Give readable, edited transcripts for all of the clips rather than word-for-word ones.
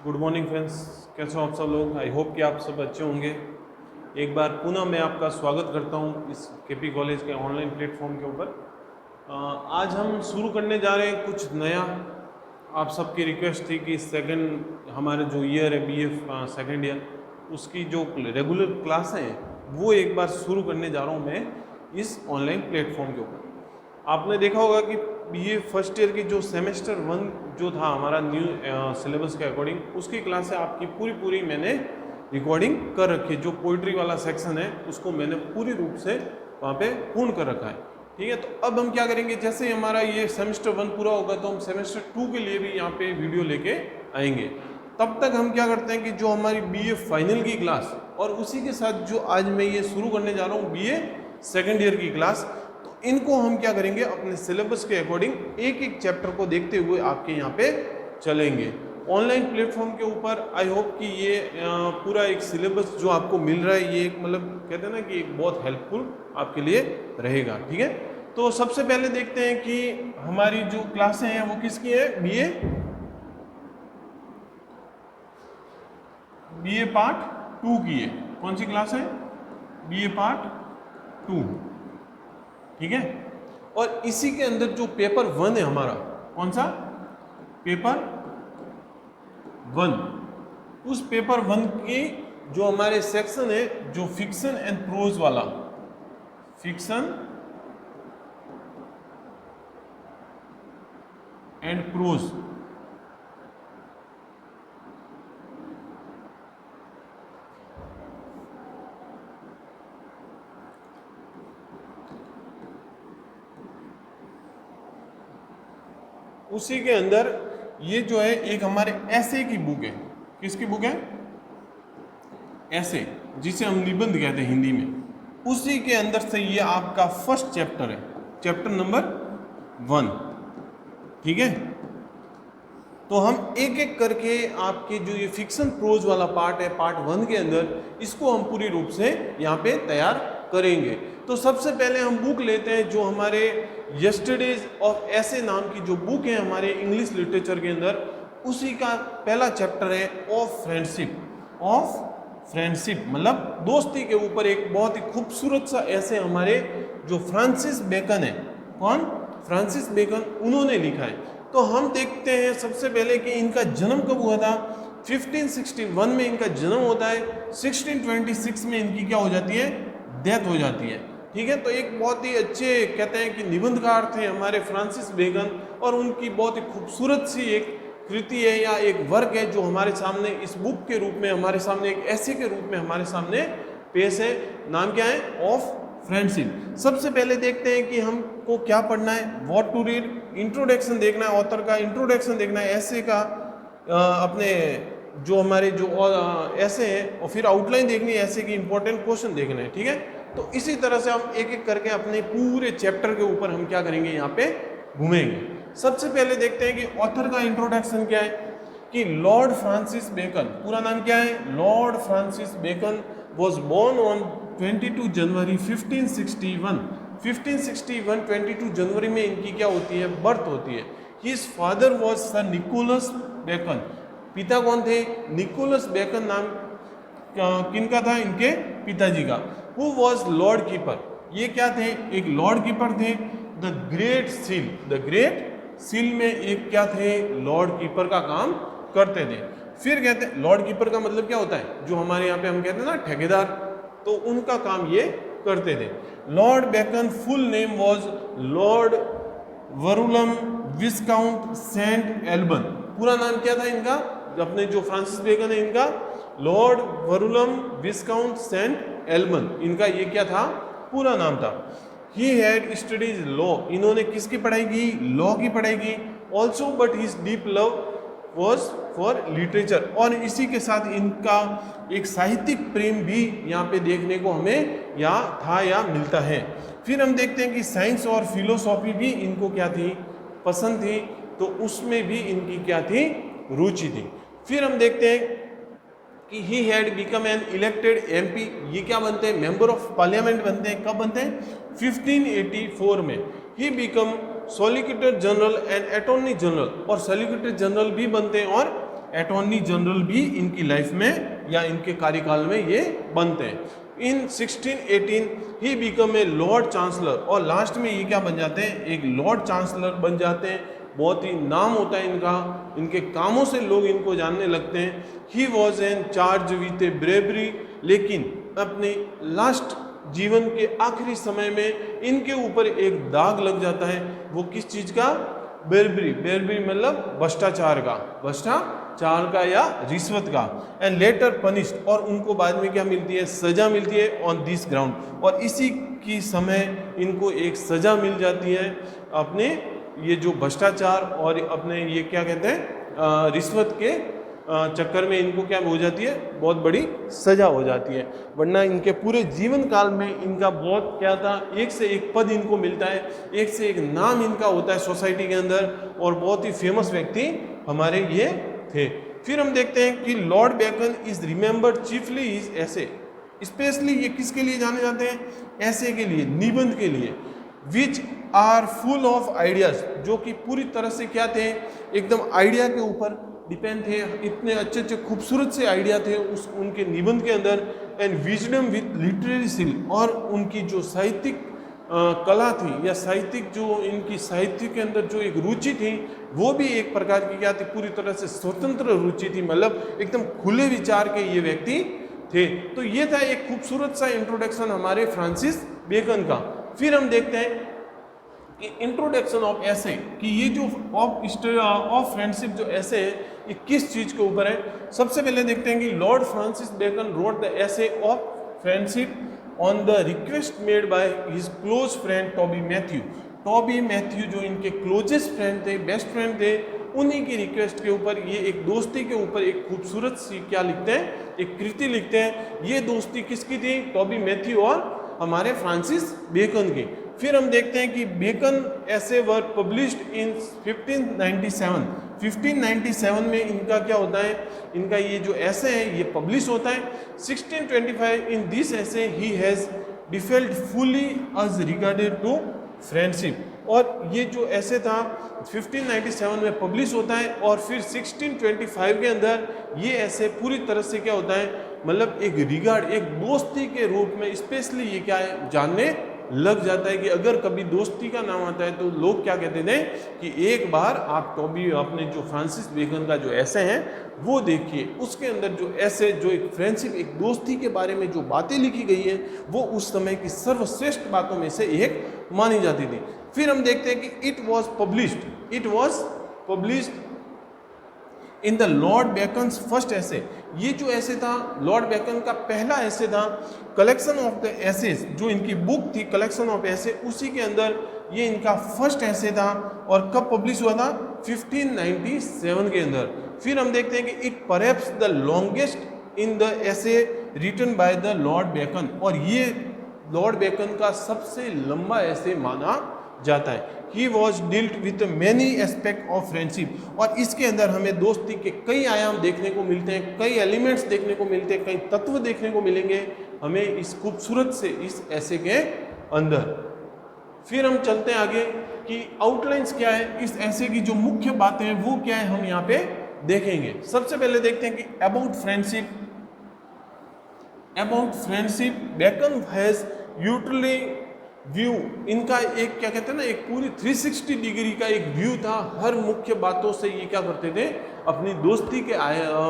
Good morning friends, कैसे हो आप सब लोग। आई होप कि आप सब अच्छे होंगे। एक बार पुनः मैं आपका स्वागत करता हूं इस केपी कॉलेज के ऑनलाइन प्लेटफॉर्म के ऊपर। आज हम शुरू करने जा रहे हैं कुछ नया। आप सबकी रिक्वेस्ट थी कि सेकंड हमारे जो ईयर है बीए सेकंड ईयर, उसकी जो रेगुलर क्लास है वो एक बार शुरू करने जा रहा हूं मैं इस ऑनलाइन प्लेटफॉर्म के ऊपर। आपने देखा होगा कि बीए फर्स्ट ईयर की जो सेमेस्टर 1 जो था हमारा न्यू सिलेबस के अकॉर्डिंग, उसकी क्लास है आपकी पूरी मैंने रिकॉर्डिंग कर रखी है। जो पोइट्री वाला सेक्शन है उसको मैंने पूरी रूप से वहाँ पे पूर्ण कर रखा है। ठीक है, तो अब हम क्या करेंगे, जैसे ही हमारा ये सेमेस्टर 1 पूरा होगा तो हम सेमेस्टर 2 के लिए भी यहाँ पे वीडियो लेके आएंगे। तब तक हम क्या करते हैं कि जो हमारी बीए फाइनल की क्लास और उसी के साथ जो आज मैं ये शुरू करने जा रहा हूँ बीए सेकेंड ईयर की क्लास, इनको हम क्या करेंगे अपने सिलेबस के अकॉर्डिंग एक एक चैप्टर को देखते हुए आपके यहाँ पे चलेंगे ऑनलाइन प्लेटफॉर्म के ऊपर। आई होप कि ये पूरा एक सिलेबस जो आपको मिल रहा है ये एक मतलब कहते हैं ना कि एक बहुत हेल्पफुल आपके लिए रहेगा। ठीक है, तो सबसे पहले देखते हैं कि हमारी जो क्लासें हैं वो किसकी है। बीए पार्ट 2 की है। कौन सी क्लास है? BA part 2। ठीक है, और इसी के अंदर जो पेपर 1 है हमारा, कौन सा? पेपर 1। उस पेपर 1 की जो हमारे सेक्शन है जो फिक्शन एंड प्रोज वाला, फिक्शन एंड प्रोज, उसी के अंदर ये जो है एक हमारे ऐसे की बुक है। किसकी बुक है? ऐसे, जिसे हम निबंध कहते हैं हिंदी में। उसी के अंदर से ये आपका फर्स्ट चैप्टर है, चैप्टर नंबर 1। ठीक है, तो हम एक एक करके आपके जो ये फिक्शन प्रोज वाला पार्ट है पार्ट 1 के अंदर, इसको हम पूरी रूप से यहाँ पे तैयार करेंगे। तो सबसे पहले हम बुक लेते हैं जो हमारे यस्टरडेज ऑफ ऐसे नाम की जो बुक है हमारे इंग्लिश लिटरेचर के अंदर, उसी का पहला चैप्टर है ऑफ फ्रेंडशिप। ऑफ फ्रेंडशिप मतलब दोस्ती के ऊपर एक बहुत ही खूबसूरत सा ऐसे हमारे जो फ्रांसिस बेकन है। कौन? फ्रांसिस बेकन, उन्होंने लिखा है। तो हम देखते हैं सबसे पहले कि इनका जन्म कब हुआ था। 1561 में इनका जन्म होता है। 1626 में इनकी क्या हो जाती है? डेथ हो जाती है। ठीक है, तो एक बहुत ही अच्छे कहते हैं कि निबंधकार थे हमारे फ्रांसिस बेकन, और उनकी बहुत ही खूबसूरत सी एक कृति है या एक वर्क है जो हमारे सामने इस बुक के रूप में, हमारे सामने एक ऐसे के रूप में हमारे सामने पेश है। नाम क्या है? Of friendship. सबसे पहले देखते हैं कि हमको क्या पढ़ना है। व्हाट टू रीड, इंट्रोडक्शन देखना है, ऑथर का इंट्रोडक्शन देखना है, ऐसे का अपने जो हमारे जो ऐसे हैं, और फिर आउटलाइन देखनी है, ऐसे की इंपॉर्टेंट क्वेश्चन देखने हैं। ठीक है, तो इसी तरह से हम एक एक करके अपने पूरे चैप्टर के ऊपर हम क्या करेंगे, यहाँ पे घूमेंगे। सबसे पहले देखते हैं कि ऑथर का इंट्रोडक्शन क्या है कि लॉर्ड फ्रांसिस बेकन, पूरा नाम क्या है? Lord Francis Bacon was born on 22 January 1561। 1561 22 जनवरी में इनकी क्या होती है? बर्थ होती है। His father was sir Nicholas Bacon. पिता कौन थे? निकोलस बेकन नाम किनका था? इनके पिताजी का। हु वॉज लॉर्ड कीपर, ये क्या थे? एक लॉर्ड कीपर थे। The great seal, the great seal में एक क्या थे? लॉर्ड कीपर का काम करते थे। फिर कहते हैं लॉर्ड कीपर का मतलब क्या होता है? जो हमारे यहाँ पे हम कहते हैं ना ठेकेदार, तो उनका काम ये करते थे। Lord Bacon full name was Lord Verulam viscount Saint Alban. पूरा नाम क्या था इनका? अपने जो फ्रांसिस बेकन है इनका Lord Verulam viscount Saint eleven, इनका ये क्या था? पूरा नाम था। ही हैड स्टडीज लॉ, इन्होंने किसकी पढ़ाई की? लॉ की पढ़ाई की। Also but his deep love was for literature, और इसी के साथ इनका एक साहित्यिक प्रेम भी यहाँ पे देखने को हमें यहाँ था या मिलता है। फिर हम देखते हैं कि साइंस और फिलोसॉफी भी इनको क्या थी? पसंद थी, तो उसमें भी इनकी क्या थी? रुचि थी। फिर हम देखते हैं कि he had become an elected MP, ये क्या बनते हैं? मेंबर ऑफ पार्लियामेंट बनते हैं। कब बनते हैं? 1584 में। He become solicitor general and attorney general, और सॉलिसिटर जनरल भी बनते हैं और अटॉर्नी जनरल भी इनकी लाइफ में या इनके कार्यकाल में ये बनते हैं। इन 1618 he become a Lord chancellor, और लास्ट में ये क्या बन जाते हैं, एक लॉर्ड चांसलर बन जाते हैं। बहुत ही नाम होता है इनका, इनके कामों से लोग इनको जानने लगते हैं। He was an charge with A bravery, लेकिन अपने लास्ट जीवन के आखिरी समय में इनके ऊपर एक दाग लग जाता है। वो किस चीज का, ब्रेवरी, ब्रेवरी मतलब भ्रष्टाचार का, भ्रष्टाचार का या रिश्वत का। एंड लेटर पनिश्ड, और उनको बाद में क्या मिलती है, सजा मिलती है ऑन दिस ग्राउंड, और इसी की समय इनको एक सजा मिल जाती है अपने ये जो भ्रष्टाचार और अपने ये क्या कहते हैं रिश्वत के चक्कर में इनको क्या हो जाती है, बहुत बड़ी सजा हो जाती है। वरना इनके पूरे जीवन काल में इनका बहुत क्या था, एक से एक पद इनको मिलता है, एक से एक नाम इनका होता है सोसाइटी के अंदर, और बहुत ही फेमस व्यक्ति हमारे ये थे। फिर हम देखते हैं कि Lord Bacon is remembered chiefly his essays, specially ये किसके लिए जाने जाते हैं, ऐसे के लिए, निबंध के लिए, which are full of ideas, जो कि पूरी तरह से क्या थे, एकदम आइडिया के ऊपर डिपेंड थे। इतने अच्छे अच्छे खूबसूरत से आइडिया थे उस उनके निबंध के अंदर। And wisdom with literary skill, और उनकी जो साहित्यिक कला थी या साहित्यिक जो इनकी साहित्य के अंदर जो एक रुचि थी, वो भी एक प्रकार की क्या थी, पूरी तरह से स्वतंत्र रुचि थी, मतलब एकदम खुले विचार के ये व्यक्ति थे। तो ये था एक खूबसूरत सा इंट्रोडक्शन हमारे फ्रांसिस बेकन का। फिर हम देखते हैं कि इंट्रोडक्शन ऑफ ऐसे, कि ये जो ऑफ फ्रेंडशिप जो ऐसे है ये किस चीज के ऊपर है। सबसे पहले देखते हैं कि Lord Francis Bacon wrote the essay of friendship on the request made by his close friend Toby Matthew. Toby Matthew जो इनके क्लोजेस्ट फ्रेंड थे, बेस्ट फ्रेंड थे, उन्हीं की रिक्वेस्ट के ऊपर ये एक दोस्ती के ऊपर एक खूबसूरत सी क्या लिखते हैं, एक कृति लिखते हैं। ये दोस्ती किसकी थी, टॉबी मैथ्यू और हमारे फ्रांसिस बेकन की। फिर हम देखते हैं कि बेकन ऐसे वर पब्लिश्ड इन 1597। 1597 में इनका क्या होता है, इनका ये जो ऐसे है ये पब्लिश होता है। 1625 in this essay he has dealt fully as regarded to friendship, और ये जो ऐसे था 1597 में पब्लिश होता है, और फिर 1625 के अंदर ये ऐसे पूरी तरह से क्या होता है, मतलब एक रिगार्ड, एक दोस्ती के रूप में स्पेशली ये क्या है, जानने लग जाता है कि अगर कभी दोस्ती का नाम आता है तो लोग क्या कहते थे कि एक बार आप टॉबी अपने जो फ्रांसिस बेकन का जो ऐसे हैं वो देखिए, उसके अंदर जो ऐसे जो एक फ्रेंडशिप, एक दोस्ती के बारे में जो बातें लिखी गई है वो उस समय की सर्वश्रेष्ठ बातों में से एक मानी जाती थी। फिर हम देखते हैं कि it was published in the Lord beckons first ऐसे। ये जो ऐसे था लॉर्ड बेकन का पहला ऐसे था, कलेक्शन ऑफ द ऐसेज, जो इनकी बुक थी कलेक्शन ऑफ ऐसे, उसी के अंदर ये इनका फर्स्ट ऐसे था। और कब पब्लिश हुआ था, 1597 के अंदर। फिर हम देखते हैं कि it perhaps the longest in the essay written by the Lord Bacon, और ये लॉर्ड बेकन का सबसे लंबा ऐसे माना जाता है। He was dealt with many aspect of friendship, और इसके अंदर हमें दोस्ती के कई आयाम देखने को मिलते हैं, कई एलिमेंट्स देखने को मिलते हैं, कई तत्व देखने को मिलेंगे हमें इस खूबसूरत से इस ऐसे के अंदर। फिर हम चलते हैं आगे कि आउटलाइंस क्या है इस ऐसे की, जो मुख्य बातें हैं वो क्या है हम यहाँ पे देखेंगे। सबसे पहले देखते हैं कि about friendship Bacon has utility view, इनका एक क्या कहते हैं ना, एक पूरी 360 डिग्री का एक व्यू था। हर मुख्य बातों से ये क्या करते थे, अपनी दोस्ती के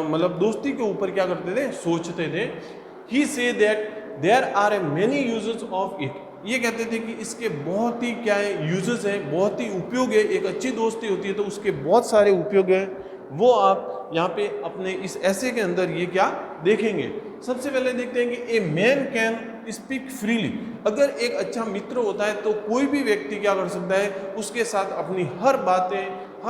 मतलब दोस्ती के ऊपर क्या करते थे, सोचते थे। He says that there are a many uses of it, ये कहते थे कि इसके बहुत ही क्या है यूजेस है, बहुत ही उपयोग है। एक अच्छी दोस्ती होती है तो उसके बहुत सारे उपयोग है, वो आप यहाँ पे अपने इस ऐसे के अंदर ये क्या देखेंगे। सबसे पहले देखते हैं कि a man can speak freely, अगर एक अच्छा मित्र होता है तो कोई भी व्यक्ति क्या कर सकता है, उसके साथ अपनी हर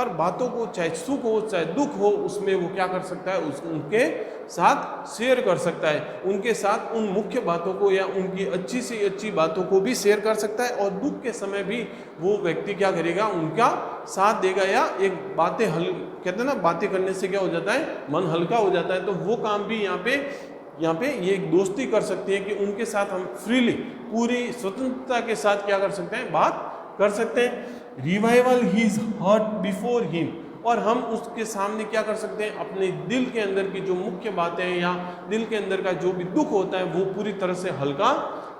बातों को, चाहे सुख हो चाहे दुख हो, उसमें वो क्या कर सकता है, उनके साथ शेयर कर सकता है। उनके साथ उन मुख्य बातों को या उनकी अच्छी से अच्छी बातों को भी शेयर कर सकता है, और दुख के समय भी वो व्यक्ति क्या करेगा, उनका साथ देगा। या एक बातें कहते हैं ना, बातें करने से क्या हो जाता है, मन हल्का हो जाता है। तो वो काम भी यहाँ पे ये एक दोस्ती कर सकती है कि उनके साथ हम फ्रीली, पूरी स्वतंत्रता के साथ क्या कर सकते हैं, बात कर सकते हैं। Revival his heart before him, और हम उसके सामने क्या कर सकते हैं, अपने दिल के अंदर की जो मुख्य बातें हैं या दिल के अंदर का जो भी दुख होता है वो पूरी तरह से हल्का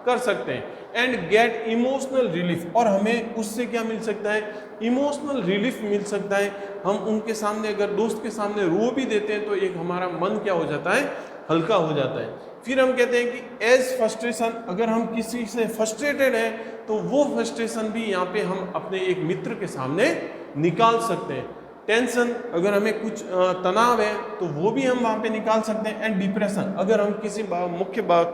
कर सकते हैं। एंड गेट इमोशनल रिलीफ, और हमें उससे क्या मिल सकता है, इमोशनल रिलीफ मिल सकता है। हम उनके सामने अगर दोस्त के सामने रो भी देते हैं तो एक हमारा मन क्या हो जाता है, हल्का हो जाता है। फिर हम कहते हैं कि एज फ्रस्ट्रेशन, अगर हम किसी से फ्रस्ट्रेटेड हैं तो वो फ्रस्ट्रेशन भी यहाँ पे हम अपने एक मित्र के सामने निकाल सकते हैं। टेंशन, अगर हमें कुछ तनाव है तो वो भी हम वहाँ पे निकाल सकते हैं। एंड डिप्रेशन, अगर हम किसी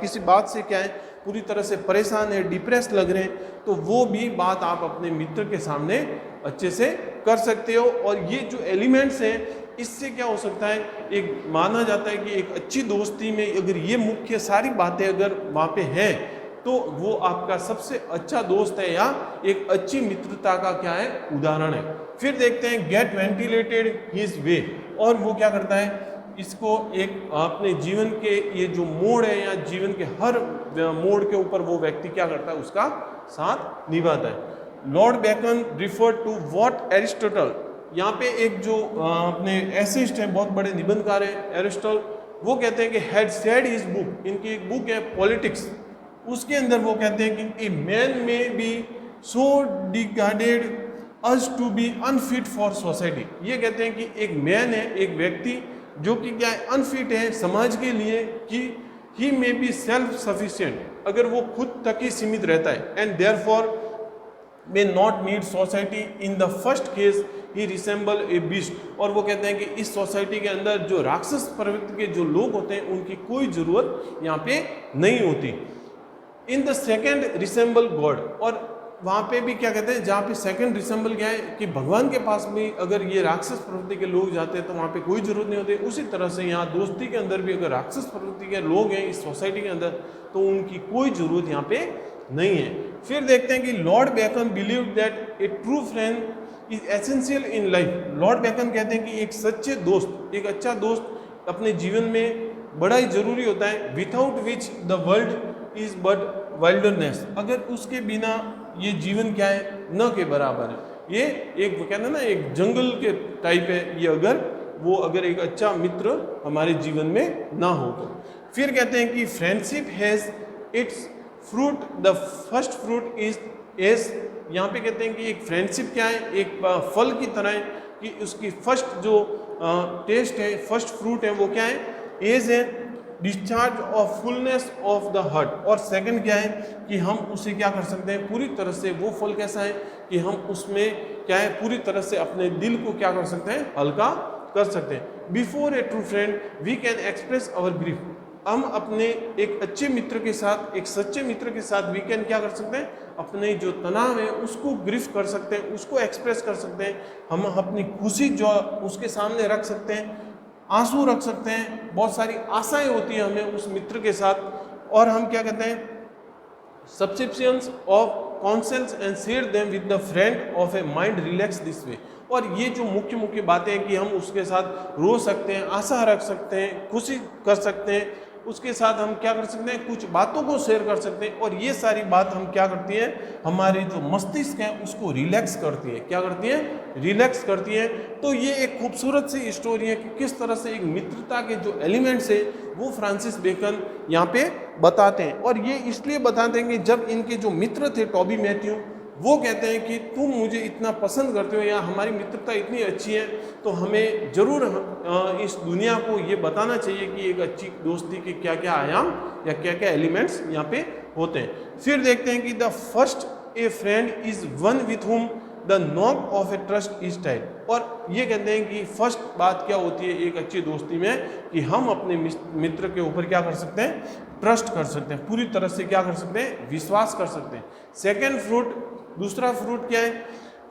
किसी बात से क्या है पूरी तरह से परेशान है, डिप्रेस लग रहे हैं, तो वो भी बात आप अपने मित्र के सामने अच्छे से कर सकते हो। और ये जो एलिमेंट्स हैं इससे क्या हो सकता है, एक माना जाता है कि एक अच्छी दोस्ती में अगर ये मुख्य सारी बातें अगर वहाँ पे हैं तो वो आपका सबसे अच्छा दोस्त है या एक अच्छी मित्रता का क्या है, उदाहरण है। फिर देखते हैं गेट वेंटिलेटेड हिज वे, और वो क्या करता है, इसको एक अपने जीवन के ये जो मोड़ है या जीवन के हर मोड़ के ऊपर वो व्यक्ति क्या करता है, उसका साथ निभाता है। Lord Bacon refer to what Aristotle, यहाँ पे एक जो अपने एसिस्ट है, बहुत बड़े निबंधकार है एरिस्टोटल, वो कहते हैं कि हैड सेड हिज बुक, इनकी एक बुक है पॉलिटिक्स, उसके अंदर वो कहते हैं कि a man may be so disregarded as to be unfit for society. ये कहते हैं कि एक मैन है, एक व्यक्ति जो कि क्या है, अनफिट है समाज के लिए, कि ही मे बी सेल्फ सफिशिएंट, अगर वो खुद तक ही सीमित रहता है, and therefore may not need society, in the first case he resemble a beast, और वो कहते हैं कि इस सोसाइटी के अंदर जो राक्षस प्रवृत्ति के जो लोग होते हैं उनकी कोई जरूरत यहाँ पे नहीं होती। In the second resemble God, और वहाँ पे भी क्या कहते हैं, जहाँ पे सेकंड रिसेंबल क्या है कि भगवान के पास भी अगर ये राक्षस प्रवृत्ति के लोग जाते हैं तो वहाँ पे कोई जरूरत नहीं होती। उसी तरह से यहाँ दोस्ती के अंदर भी अगर राक्षस प्रवृत्ति के लोग हैं इस सोसाइटी के अंदर तो उनकी कोई जरूरत यहाँ पे नहीं है। फिर देखते हैं कि Lord Bacon believe that a true friend is essential in life. Lord Bacon कहते हैं कि एक सच्चे दोस्त, एक अच्छा दोस्त अपने जीवन में बड़ा ही जरूरी होता है। Without which the world is but wilderness, अगर उसके बिना ये जीवन क्या है, न के बराबर है। ये एक वो कहते हैं ना, एक जंगल के टाइप है ये, अगर एक अच्छा मित्र हमारे जीवन में ना हो तो। फिर कहते हैं कि friendship has its fruit, the first fruit is ease. यहाँ पे कहते हैं कि एक फ्रेंडशिप क्या है, एक फल की तरह है कि उसकी फर्स्ट जो टेस्ट है, फर्स्ट फ्रूट है वो क्या है, एज है, discharge of fullness of the heart. और सेकंड क्या है कि हम उसे क्या कर सकते हैं, पूरी तरह से वो फल कैसा है कि हम उसमें क्या है, पूरी तरह से अपने दिल को क्या कर सकते हैं, हल्का कर सकते हैं। Before a true friend we can express our grief, हम अपने एक अच्छे मित्र के साथ, एक सच्चे मित्र के साथ वी कैन क्या कर सकते हैं, अपने जो तनाव है उसको ग्रीफ कर सकते हैं, उसको एक्सप्रेस कर सकते हैं। हम अपनी खुशी जो उसके सामने रख सकते हैं, आंसू रख सकते हैं, बहुत सारी आशाएं होती हैं हमें उस मित्र के साथ। और हम क्या कहते हैं, subscriptions of conscience and share them with the friend of a mind relax this way. और ये जो मुख्य मुख्य बातें हैं कि हम उसके साथ रो सकते हैं, आशा रख सकते हैं, खुशी कर सकते हैं, उसके साथ हम क्या कर सकते हैं, कुछ बातों को शेयर कर सकते हैं। और ये सारी बात हम क्या करती है, हमारी जो मस्तिष्क है उसको रिलैक्स करती है। क्या करती है, रिलैक्स करती है। तो ये एक खूबसूरत सी स्टोरी है कि किस तरह से एक मित्रता के जो एलिमेंट्स है वो फ्रांसिस बेकन यहाँ पे बताते हैं। और ये इसलिए बताते हैं कि जब इनके जो मित्र थे टॉबी मैथ्यू, वो कहते हैं कि तुम मुझे इतना पसंद करते हो या हमारी मित्रता इतनी अच्छी है तो हमें ज़रूर इस दुनिया को ये बताना चाहिए कि एक अच्छी दोस्ती के क्या क्या आयाम या क्या क्या एलिमेंट्स यहाँ पे होते हैं। फिर देखते हैं कि the first A friend is one with whom the knock off a trust is tight. और ये कहते हैं कि फर्स्ट बात क्या होती है एक अच्छी दोस्ती में कि हम अपने मित्र के ऊपर क्या कर सकते हैं, ट्रस्ट कर सकते हैं, पूरी तरह से क्या कर सकते हैं, विश्वास कर सकते हैं। सेकेंड फ्रूट, दूसरा फ्रूट क्या है,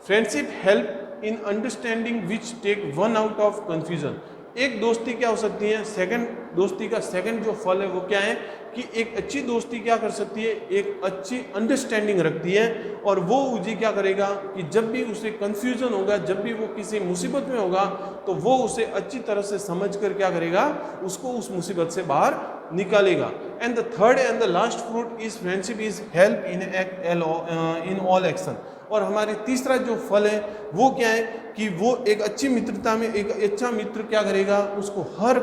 friendship help in understanding which take one out of confusion. एक दोस्ती क्या हो सकती है, सेकंड दोस्ती का सेकंड जो फल है वो क्या है कि एक अच्छी दोस्ती क्या कर सकती है, एक अच्छी अंडरस्टैंडिंग रखती है। और वो उजी क्या करेगा कि जब भी उसे कंफ्यूजन होगा, जब भी वो किसी मुसीबत में होगा तो वो उसे अच्छी तरह से समझ कर क्या करेगा, उसको उस मुसीबत से बाहर निकालेगा। And the third and the last fruit is friendship is help in all action. और हमारे तीसरा जो फल है वो क्या है कि वो एक अच्छी मित्रता में एक अच्छा मित्र क्या करेगा, उसको हर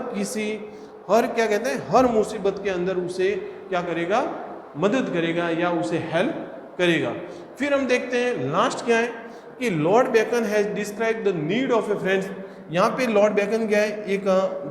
क्या कहते हैं, हर मुसीबत के अंदर उसे क्या करेगा, मदद करेगा या उसे हेल्प करेगा। फिर हम देखते हैं लास्ट क्या है कि Lord Bacon has describe the need of a friends. यहाँ पे लॉर्ड बेकन क्या है, एक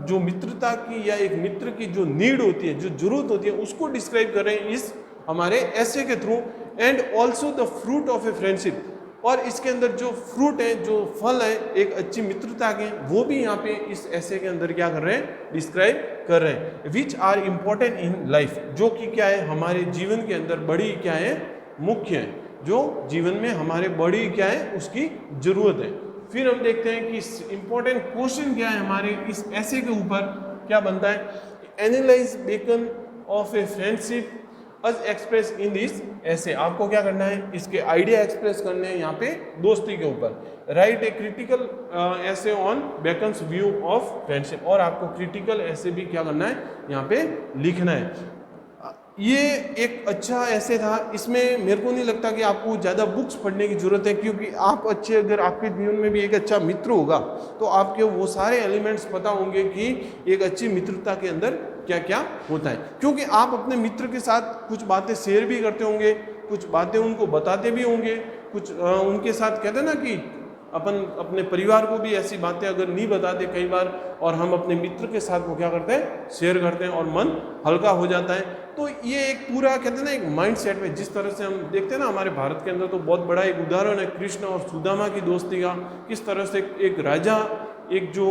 जो मित्रता की या एक मित्र की जो नीड होती है, जो जरूरत होती है, उसको डिस्क्राइब कर रहे हैं इस हमारे ऐसे के through. And also the fruit of a friendship, और इसके अंदर जो फ्रूट है, जो फल है एक अच्छी मित्रता के, वो भी यहाँ पे इस ऐसे के अंदर क्या कर रहे हैं, डिस्क्राइब कर रहे हैं। Which are important in life, जो कि क्या है हमारे जीवन के अंदर बड़ी क्या है, मुख्य है, जो जीवन में हमारे बड़ी क्या है उसकी जरूरत है। फिर हम देखते हैं कि इंपॉर्टेंट क्वेश्चन क्या है हमारे इस ऐसे के ऊपर क्या बनता है, analyse Bacon of a friendship as express in this essay. आपको क्या करना है, इसके आइडिया एक्सप्रेस करने हैं यहाँ पे दोस्ती के ऊपर। राइट ए क्रिटिकल ऐसे on beckons view of friendship, और आपको क्रिटिकल ऐसे भी क्या करना है यहाँ पे लिखना है। ये एक अच्छा ऐसे था, इसमें मेरे को नहीं लगता कि आपको ज़्यादा बुक्स पढ़ने की ज़रूरत है, क्योंकि आप अच्छे, अगर आपके जीवन में भी एक अच्छा मित्र होगा तो आपके वो सारे एलिमेंट्स पता होंगे कि एक अच्छी मित्रता के अंदर क्या क्या होता है। क्योंकि आप अपने मित्र के साथ कुछ बातें शेयर भी करते होंगे, कुछ बातें उनको बताते भी होंगे, कुछ उनके साथ कहते हैं ना कि अपन अपने परिवार को भी ऐसी बातें अगर नहीं बताते कई बार, और हम अपने मित्र के साथ वो क्या करते हैं, शेयर करते हैं और मन हल्का हो जाता है। तो ये एक पूरा कहते हैं ना एक माइंड सेट में, जिस तरह से हम देखते हैं ना हमारे भारत के अंदर, तो बहुत बड़ा एक उदाहरण है कृष्ण और सुदामा की दोस्ती का। किस तरह से एक राजा, एक जो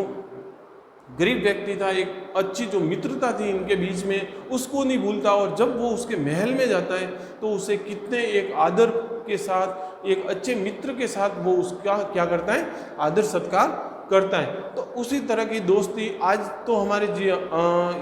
गरीब व्यक्ति था, एक अच्छी जो मित्रता थी इनके बीच में, उसको नहीं भूलता, और जब वो उसके महल में जाता है तो उसे कितने एक आदर के साथ, एक अच्छे मित्र के साथ वो उसका क्या करता है, आदर सत्कार करता है। तो उसी तरह की दोस्ती आज तो हमारे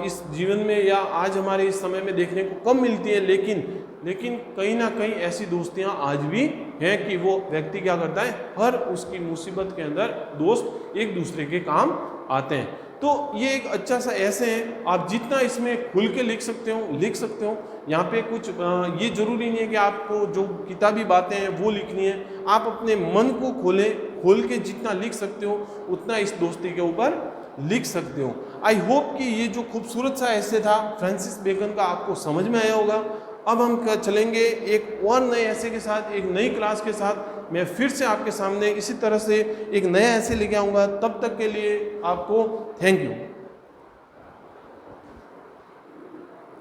इस जीवन में या आज हमारे इस समय में देखने को कम मिलती है, लेकिन कहीं ना कहीं ऐसी दोस्तियां आज भी हैं कि वो व्यक्ति क्या करता है, हर उसकी मुसीबत के अंदर दोस्त एक दूसरे के काम आते हैं। तो ये एक अच्छा सा ऐसे है, आप जितना इसमें खुल के लिख सकते हो। यहाँ पे कुछ ये जरूरी नहीं है कि आपको जो किताबी बातें हैं वो लिखनी है, आप अपने मन को खोल के जितना लिख सकते हो उतना इस दोस्ती के ऊपर लिख सकते हो। आई होप कि ये जो खूबसूरत सा ऐसे था फ्रांसिस बेकन का आपको समझ में आया होगा। अब हम चलेंगे एक और नए ऐसे के साथ, एक नई क्लास के साथ। मैं फिर से आपके सामने इसी तरह से एक नया ऐसे लेके आऊँगा। तब तक के लिए आपको थैंक यू।